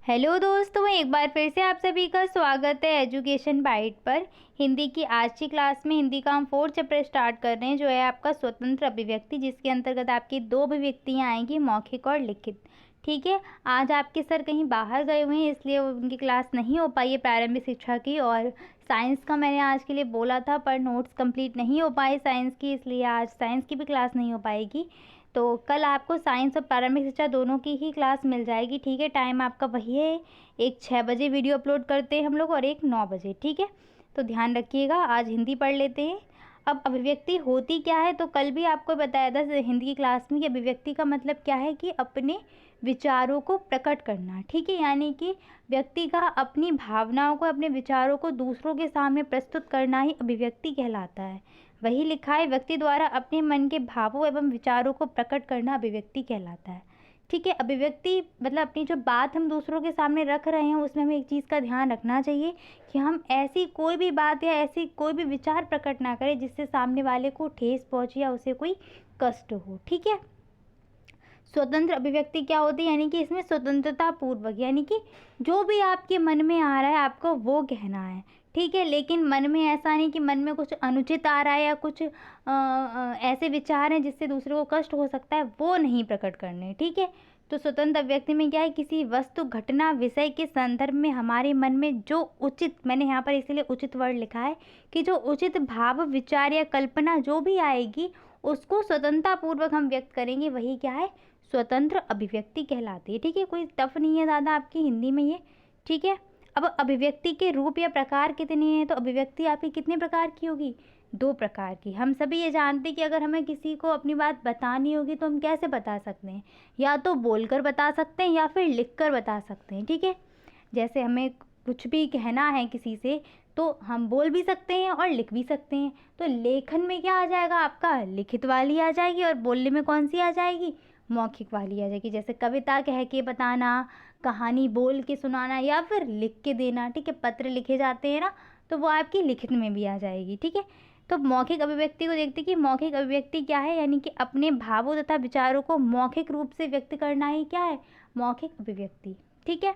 Hello दोस्तों, एक बार फिर से आप सभी का स्वागत है एजुकेशन बाइट पर। हिंदी की आज की क्लास में हिंदी का हम 4th चैप्टर स्टार्ट कर रहे हैं, जो है आपका स्वतंत्र अभिव्यक्ति, जिसके अंतर्गत आपकी 2 अभिव्यक्तियाँ आएंगी, मौखिक और लिखित। ठीक है, आज आपके सर कहीं बाहर गए हुए हैं, इसलिए उनकी क्लास नहीं हो पाई है प्रारंभिक शिक्षा की। और साइंस का मैंने आज के लिए बोला था, पर नोट्स कंप्लीट नहीं हो पाए साइंस की, इसलिए आज साइंस की भी क्लास नहीं हो पाएगी। तो कल आपको साइंस और प्रारंभिक शिक्षा दोनों की ही क्लास मिल जाएगी। ठीक है, टाइम आपका वही है, एक 6 बजे वीडियो अपलोड करते हैं हम लोग और एक 9 बजे। ठीक है, तो ध्यान रखिएगा। आज हिंदी पढ़ लेते हैं। अब अभिव्यक्ति होती क्या है, तो कल भी आपको बताया था हिंदी की क्लास में कि अभिव्यक्ति का मतलब क्या है कि अपने विचारों को प्रकट करना। ठीक है, यानी कि व्यक्ति का अपनी भावनाओं को, अपने विचारों को दूसरों के सामने प्रस्तुत करना ही अभिव्यक्ति कहलाता है। वही लिखा है, व्यक्ति द्वारा अपने मन के भावों एवं विचारों को प्रकट करना अभिव्यक्ति कहलाता है। ठीक है, अभिव्यक्ति मतलब अपनी जो बात हम दूसरों के सामने रख रहे हैं, उसमें हमें एक चीज़ का ध्यान रखना चाहिए कि हम ऐसी कोई भी बात या ऐसी कोई भी विचार प्रकट ना करें जिससे सामने वाले को ठेस पहुंचे या उसे कोई कष्ट हो। ठीक है, स्वतंत्र अभिव्यक्ति क्या होती है, यानी कि इसमें स्वतंत्रता पूर्वक, यानी कि जो भी आपके मन में आ रहा है आपको वो कहना है। ठीक है, लेकिन मन में ऐसा नहीं कि मन में कुछ अनुचित आ रहा है या कुछ ऐसे विचार हैं जिससे दूसरे को कष्ट हो सकता है, वो नहीं प्रकट करने। ठीक है, तो स्वतंत्र अभिव्यक्ति में क्या है, किसी वस्तु, घटना, विषय के संदर्भ में हमारे मन में जो उचित, मैंने यहाँ पर इसलिए उचित वर्ड लिखा है कि जो उचित भाव, विचार या कल्पना जो भी आएगी उसको स्वतंत्रता पूर्वक हम व्यक्त करेंगे, वही क्या है, स्वतंत्र अभिव्यक्ति कहलाती है। ठीक है, कोई टफ नहीं है ज़्यादा आपकी हिंदी में ये। ठीक है, अब अभिव्यक्ति के रूप या प्रकार कितने हैं, तो अभिव्यक्ति आपकी कितने प्रकार की होगी, 2 प्रकार की। हम सभी ये जानते हैं कि अगर हमें किसी को अपनी बात बतानी होगी तो हम कैसे बता सकते हैं, या तो बोलकर बता सकते हैं या फिर लिखकर बता सकते हैं। ठीक है, जैसे हमें कुछ भी कहना है किसी से तो हम बोल भी सकते हैं और लिख भी सकते हैं। तो लेखन में क्या आ जाएगा आपका, लिखित वाली आ जाएगी, और बोलने में कौन सी आ जाएगी, मौखिक वाली आ जाएगी। जैसे कविता कह के बताना, कहानी बोल के सुनाना, या फिर लिख के देना। ठीक है, पत्र लिखे जाते हैं ना, तो वो आपकी लिखित में भी आ जाएगी। ठीक है, तो मौखिक अभिव्यक्ति को देखते हैं कि मौखिक अभिव्यक्ति क्या है, यानी कि अपने भावों तथा विचारों को मौखिक रूप से व्यक्त करना ही क्या है, मौखिक अभिव्यक्ति। ठीक है,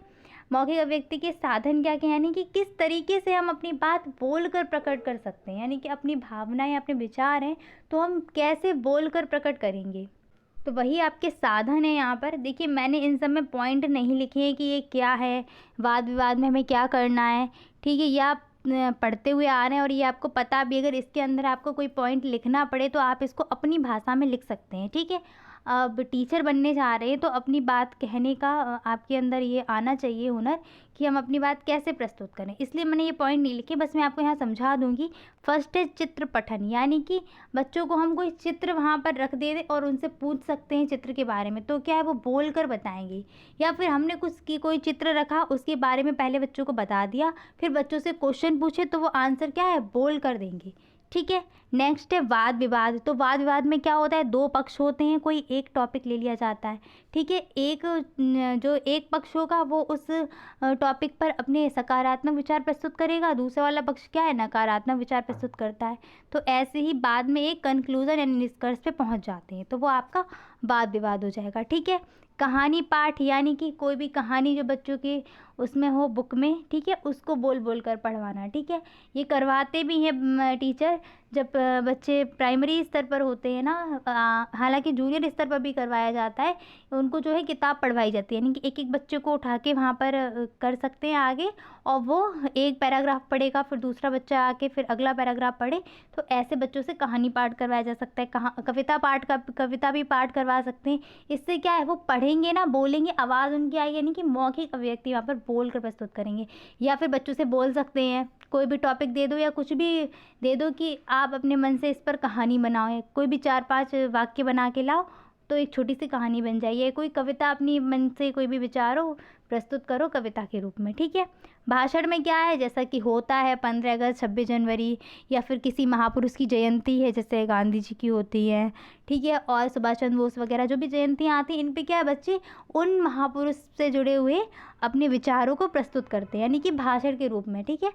मौखिक अभिव्यक्ति के साधन क्या क्या, यानी कि किस तरीके से हम अपनी बात बोलकर प्रकट कर सकते हैं, यानी कि अपनी भावनाएं, अपने विचार हैं तो हम कैसे बोलकर प्रकट करेंगे, तो वही आपके साधन है। यहाँ पर देखिए, मैंने इन सब में पॉइंट नहीं लिखे हैं कि ये क्या है, वाद विवाद में हमें क्या करना है। ठीक है, ये आप पढ़ते हुए आ रहे हैं और ये आपको पता भी, अगर इसके अंदर आपको कोई पॉइंट लिखना पड़े तो आप इसको अपनी भाषा में लिख सकते हैं। ठीक है, अब टीचर बनने जा रहे हैं तो अपनी बात कहने का आपके अंदर ये आना चाहिए हुनर कि हम अपनी बात कैसे प्रस्तुत करें, इसलिए मैंने ये पॉइंट नहीं लिखे, बस मैं आपको यहाँ समझा दूंगी। फर्स्ट है चित्र पठन, यानी कि बच्चों को हम कोई चित्र वहाँ पर रख दे दें और उनसे पूछ सकते हैं चित्र के बारे में, तो क्या है वो बोल कर बताएंगे। या फिर हमने कुछ की कोई चित्र रखा, उसके बारे में पहले बच्चों को बता दिया, फिर बच्चों से क्वेश्चन पूछे तो वो आंसर क्या है, बोल कर देंगे। ठीक है, नेक्स्ट है वाद विवाद। तो वाद विवाद में क्या होता है, 2 पक्ष होते हैं, कोई एक टॉपिक ले लिया जाता है। ठीक है, एक जो एक पक्ष होगा वो उस टॉपिक पर अपने सकारात्मक विचार प्रस्तुत करेगा, दूसरा वाला पक्ष क्या है, नकारात्मक विचार प्रस्तुत करता है। तो ऐसे ही बाद में एक कंक्लूजन यानी निष्कर्ष पे पहुंच जाते हैं, तो वो आपका वाद विवाद हो जाएगा। ठीक है, कहानी पाठ, यानी कि कोई भी कहानी जो बच्चों के उसमें हो बुक में, ठीक है, उसको बोल बोल कर पढ़वाना। ठीक है, ये करवाते भी हैं टीचर जब बच्चे प्राइमरी स्तर पर होते हैं ना, हालांकि जूनियर स्तर पर भी करवाया जाता है, उनको जो है किताब पढ़वाई जाती है, यानी कि एक एक बच्चे को उठा के वहाँ पर कर सकते हैं आगे, और वो एक पैराग्राफ पढ़ेगा, फिर दूसरा बच्चा आके फिर अगला पैराग्राफ पढ़े। तो ऐसे बच्चों से कहानी पाठ करवाया जा सकता है, कविता भी पाठ करवा सकते हैं। इससे क्या है, वो पढ़ेंगे ना, बोलेंगे, आवाज़ उनकी आएगी, यानी कि मौखिक अभिव्यक्ति वहाँ पर बोल कर प्रस्तुत करेंगे। या फिर बच्चों से बोल सकते हैं, कोई भी टॉपिक दे दो या कुछ भी दे दो कि आप अपने मन से इस पर कहानी बनाओ, कोई भी 4-5 वाक्य बना के लाओ तो एक छोटी सी कहानी बन जाइए। कोई कविता अपनी मन से कोई भी विचार हो प्रस्तुत करो कविता के रूप में। ठीक है, भाषण में क्या है, जैसा कि होता है 15 अगस्त, 26 जनवरी, या फिर किसी महापुरुष की जयंती है जैसे गांधी जी की होती है। ठीक है, और सुभाष चंद्र बोस वगैरह जो भी जयंतियाँ आती हैं, इन पे क्या है, बच्चे उन महापुरुष से जुड़े हुए अपने विचारों को प्रस्तुत करते हैं, यानी कि भाषण के रूप में। ठीक है,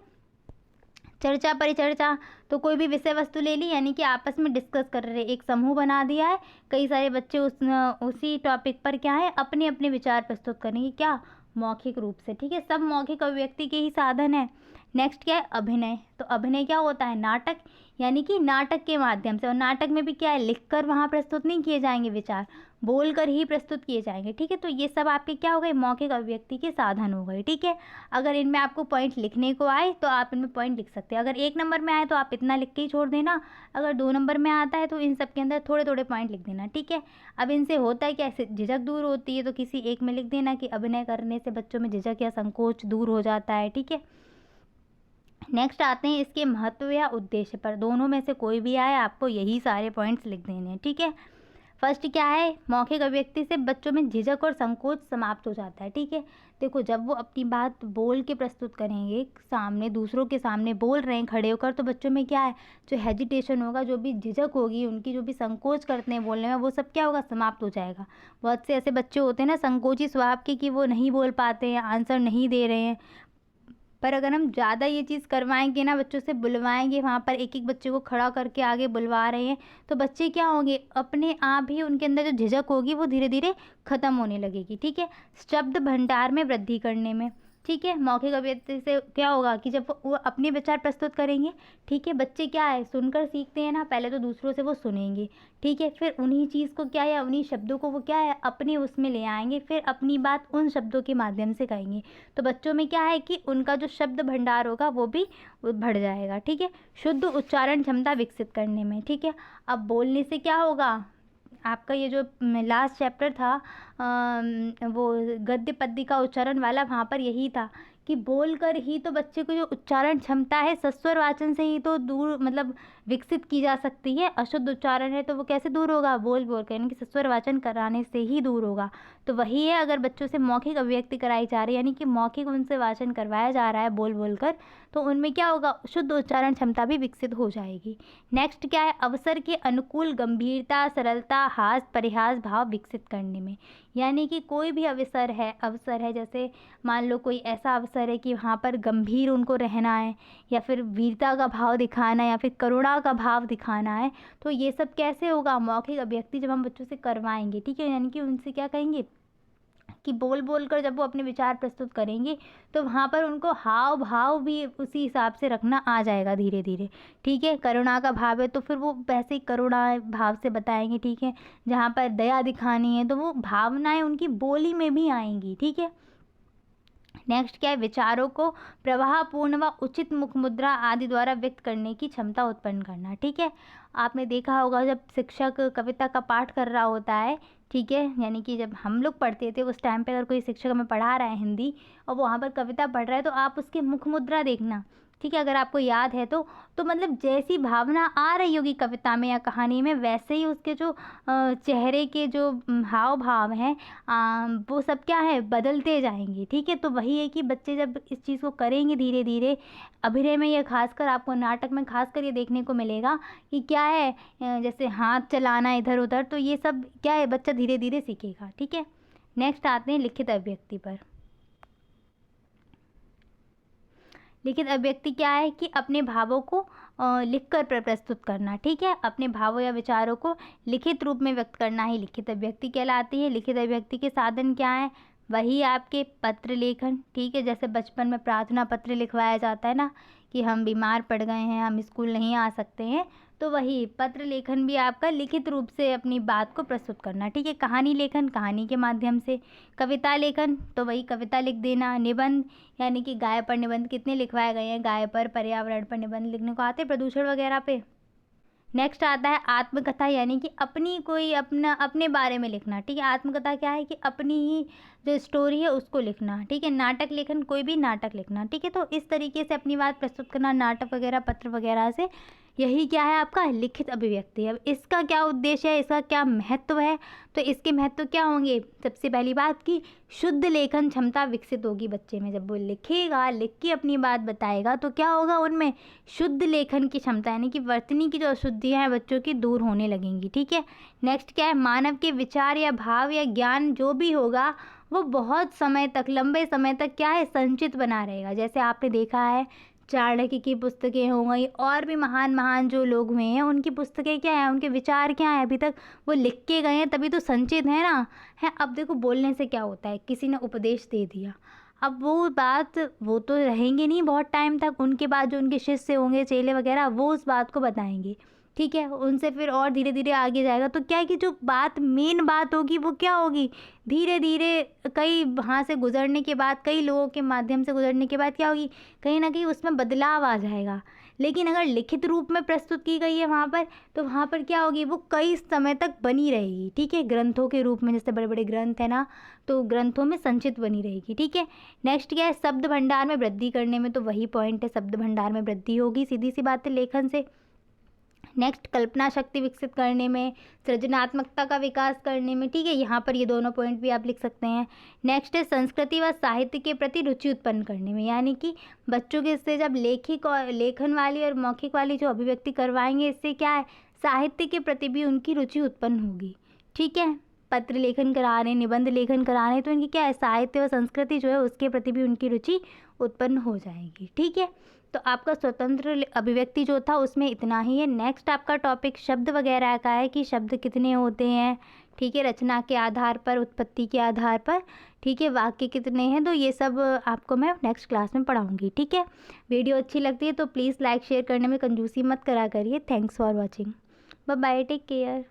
चर्चा परिचर्चा, तो कोई भी विषय वस्तु ले ली, यानी कि आपस में डिस्कस कर रहे, एक समूह बना दिया है, कई सारे बच्चे उसी टॉपिक पर क्या है, अपने अपने विचार प्रस्तुत करेंगे, क्या, मौखिक रूप से, ठीक है। सब मौखिक अभिव्यक्ति के ही साधन है। नेक्स्ट क्या है, अभिनय। तो अभिनय क्या होता है, नाटक, यानी कि नाटक के माध्यम से। और नाटक में भी क्या है, लिखकर वहाँ प्रस्तुत नहीं किए जाएंगे विचार, बोलकर ही प्रस्तुत किए जाएंगे, ठीक है। तो ये सब आपके क्या हो गए, मौखिक अभिव्यक्ति के साधन हो गए, ठीक है। अगर इनमें आपको पॉइंट लिखने को आए तो आप इनमें पॉइंट लिख सकते हैं। अगर 1 नंबर में आए तो आप इतना लिख के ही छोड़ देना। अगर 2 नंबर में आता है तो इन सब के अंदर थोड़े थोड़े पॉइंट लिख देना, ठीक है। अब इनसे होता है क्या, झिझक दूर होती है, तो किसी एक में लिख देना कि अभिनय करने से बच्चों में झिझक या संकोच दूर हो जाता है, ठीक है। नेक्स्ट आते हैं इसके महत्व या उद्देश्य पर। दोनों में से कोई भी आए, आपको यही सारे पॉइंट्स लिख देने हैं, ठीक है। फर्स्ट क्या है, मौखिक अभिव्यक्ति से बच्चों में झिझक और संकोच समाप्त हो जाता है, ठीक है। देखो, जब वो अपनी बात बोल के प्रस्तुत करेंगे, सामने दूसरों के सामने बोल रहे हैं खड़े होकर, तो बच्चों में क्या है, जो हेजिटेशन होगा, जो भी झिझक होगी उनकी, जो भी संकोच करते हैं बोलने में, वो सब क्या होगा, समाप्त हो जाएगा। बहुत से ऐसे बच्चे होते हैं ना संकोची स्वभाव के, कि वो नहीं बोल पाते हैं, आंसर नहीं दे रहे हैं। पर अगर हम ज़्यादा ये चीज़ करवाएंगे ना, बच्चों से बुलवाएंगे, वहाँ पर एक एक बच्चे को खड़ा करके आगे बुलवा रहे हैं, तो बच्चे क्या होंगे, अपने आप ही उनके अंदर जो झिझक होगी वो धीरे धीरे ख़त्म होने लगेगी, ठीक है। शब्द भंडार में वृद्धि करने में, ठीक है। मौखिक अभिव्यक्ति से क्या होगा कि जब वो अपने विचार प्रस्तुत करेंगे, ठीक है, बच्चे क्या है, सुनकर सीखते हैं ना, पहले तो दूसरों से वो सुनेंगे, ठीक है, फिर उन्हीं चीज़ को क्या है, उन्हीं शब्दों को वो क्या है, अपने उसमें ले आएंगे, फिर अपनी बात उन शब्दों के माध्यम से कहेंगे। तो बच्चों में क्या है कि उनका जो शब्द भंडार होगा वो भी बढ़ जाएगा, ठीक है। शुद्ध उच्चारण क्षमता विकसित करने में, ठीक है। अब बोलने से क्या होगा, आपका ये जो लास्ट चैप्टर था वो गद्य पद्य का उच्चारण वाला, वहाँ पर यही था कि बोलकर ही तो बच्चे को जो उच्चारण क्षमता है सस्वर वाचन से ही तो दूर, मतलब विकसित की जा सकती है। अशुद्ध उच्चारण है तो वो कैसे दूर होगा, बोल बोल कर, यानी कि सस्वर वाचन कराने से ही दूर होगा। तो वही है, अगर बच्चों से मौखिक अभिव्यक्ति कराई जा रही है, यानी कि मौखिक उनसे वाचन करवाया जा रहा है बोल बोल कर, तो उनमें क्या होगा, शुद्ध उच्चारण क्षमता भी विकसित हो जाएगी। नेक्स्ट क्या है, अवसर के अनुकूल गंभीरता, सरलता, हास परिहास भाव विकसित करने में, यानी कि कोई भी अवसर है, जैसे मान लो कोई ऐसा अवसर है कि वहाँ पर गंभीर उनको रहना है, या फिर वीरता का भाव दिखाना है, या फिर करुणा का भाव दिखाना है, तो ये सब कैसे होगा, मौखिक अभिव्यक्ति जब हम बच्चों से करवाएंगे, ठीक है। यानी कि उनसे क्या कहेंगे कि बोल बोल कर जब वो अपने विचार प्रस्तुत करेंगे, तो वहाँ पर उनको हाव भाव भी उसी हिसाब से रखना आ जाएगा धीरे धीरे, ठीक है। करुणा का भाव है तो फिर वो वैसे ही करुणा भाव से बताएंगे, ठीक है। जहाँ पर दया दिखानी है तो वो भावनाएं उनकी बोली में भी आएंगी, ठीक है। नेक्स्ट क्या है, विचारों को प्रवाहपूर्ण व उचित मुख मुद्रा आदि द्वारा व्यक्त करने की क्षमता उत्पन्न करना, ठीक है। आपने देखा होगा जब शिक्षक कविता का पाठ कर रहा होता है, ठीक है, यानी कि जब हम लोग पढ़ते थे उस टाइम पे, अगर कोई शिक्षक हमें पढ़ा रहा है हिंदी और वहाँ पर कविता पढ़ रहा है, तो आप उसके मुख मुद्रा देखना, ठीक है, अगर आपको याद है तो मतलब जैसी भावना आ रही होगी कविता में या कहानी में, वैसे ही उसके जो चेहरे के जो हाव भाव हैं वो सब क्या है, बदलते जाएंगे, ठीक है। तो वही है कि बच्चे जब इस चीज़ को करेंगे धीरे धीरे, अभिनय में ये खासकर आपको, नाटक में खासकर ये देखने को मिलेगा कि क्या है, जैसे हाथ चलाना इधर उधर, तो ये सब क्या है, बच्चा धीरे धीरे सीखेगा, ठीक है। नेक्स्ट आते हैं लिखित अभिव्यक्ति पर। लिखित अभिव्यक्ति क्या है कि अपने भावों को लिखकर प्रस्तुत करना, ठीक है। अपने भावों या विचारों को लिखित रूप में व्यक्त करना ही लिखित अभिव्यक्ति कहलाती है। लिखित अभिव्यक्ति के साधन क्या है, वही आपके पत्र लेखन, ठीक है। जैसे बचपन में प्रार्थना पत्र लिखवाया जाता है ना, कि हम बीमार पड़ गए हैं, हम स्कूल नहीं आ सकते हैं, तो वही पत्र लेखन भी आपका लिखित रूप से अपनी बात को प्रस्तुत करना, ठीक है। कहानी लेखन, कहानी के माध्यम से। कविता लेखन, तो वही कविता लिख देना। निबंध, यानी कि गाय पर निबंध कितने लिखवाए गए हैं, गाय पर, पर्यावरण पर निबंध लिखने को आते, प्रदूषण वगैरह पे। नेक्स्ट आता है आत्मकथा, यानी कि अपनी कोई अपने बारे में लिखना, ठीक है। आत्मकथा क्या है कि अपनी ही जो स्टोरी है उसको लिखना, ठीक है। नाटक लेखन, कोई भी नाटक लिखना, ठीक है। तो इस तरीके से अपनी बात प्रस्तुत करना नाटक वगैरह पत्र वगैरह से, यही क्या है आपका लिखित अभिव्यक्ति। अब इसका क्या उद्देश्य है, इसका क्या महत्व है, तो इसके महत्व क्या होंगे, सबसे पहली बात कि शुद्ध लेखन क्षमता विकसित होगी बच्चे में। जब वो लिखेगा, लिख के अपनी बात बताएगा, तो क्या होगा उनमें शुद्ध लेखन की क्षमता, यानी कि वर्तनी की जो अशुद्धियाँ हैं बच्चों की दूर होने लगेंगी, ठीक है। नेक्स्ट क्या है, मानव के विचार या भाव या ज्ञान जो भी होगा वो बहुत समय तक, लंबे समय तक क्या है, संचित बना रहेगा। जैसे आपने देखा है चाणक्य की पुस्तकें हो गई, और भी महान महान जो लोग हुए हैं उनकी पुस्तकें क्या है, उनके विचार क्या है, अभी तक वो लिख के गए हैं तभी तो संचित है ना। है, अब देखो बोलने से क्या होता है, किसी ने उपदेश दे दिया, अब वो बात वो तो रहेंगे नहीं बहुत टाइम तक, उनके बाद जो उनके शिष्य होंगे, चेले वगैरह, वो उस बात को बताएंगे, ठीक है, उनसे फिर और धीरे धीरे आगे जाएगा। तो क्या है कि जो बात मेन बात होगी वो क्या होगी, धीरे धीरे कई वहाँ से गुजरने के बाद, कई लोगों के माध्यम से गुजरने के बाद क्या होगी, कहीं ना कहीं उसमें बदलाव आ जाएगा। लेकिन अगर लिखित रूप में प्रस्तुत की गई है वहाँ पर, तो वहाँ पर क्या होगी, वो कई समय तक बनी रहेगी, ठीक है, ग्रंथों के रूप में, जैसे बड़े बड़े ग्रंथ है ना, तो ग्रंथों में संचित बनी रहेगी, ठीक है। नेक्स्ट क्या है, शब्द भंडार में वृद्धि करने में, तो वही पॉइंट है, शब्द भंडार में वृद्धि होगी, सीधी सी बात है, लेखन से। नेक्स्ट कल्पना शक्ति विकसित करने में, सृजनात्मकता का विकास करने में, ठीक है, यहाँ पर ये दोनों पॉइंट भी आप लिख सकते हैं। नेक्स्ट है संस्कृति व साहित्य के प्रति रुचि उत्पन्न करने में, यानी कि बच्चों के इससे जब लेखिक और लेखन वाली और मौखिक वाली जो अभिव्यक्ति करवाएंगे, इससे क्या है, साहित्य के प्रति भी उनकी रुचि उत्पन्न होगी, ठीक है। पत्र लेखन करा रहे हैं, निबंध लेखन करा रहे हैं, तो इनकी क्या है, साहित्य व संस्कृति जो है उसके प्रति भी उनकी रुचि उत्पन्न हो जाएगी, ठीक है। तो आपका स्वतंत्र अभिव्यक्ति जो था उसमें इतना ही है। नेक्स्ट आपका टॉपिक शब्द वगैरह का है कि शब्द कितने होते हैं, ठीक है, रचना के आधार पर, उत्पत्ति के आधार पर, ठीक है, वाक्य कितने हैं, तो ये सब आपको मैं नेक्स्ट क्लास में पढ़ाऊंगी, ठीक है। वीडियो अच्छी लगती है तो प्लीज़ लाइक शेयर करने में कंजूसी मत करा करिए। Thanks for watching, bye bye, take care.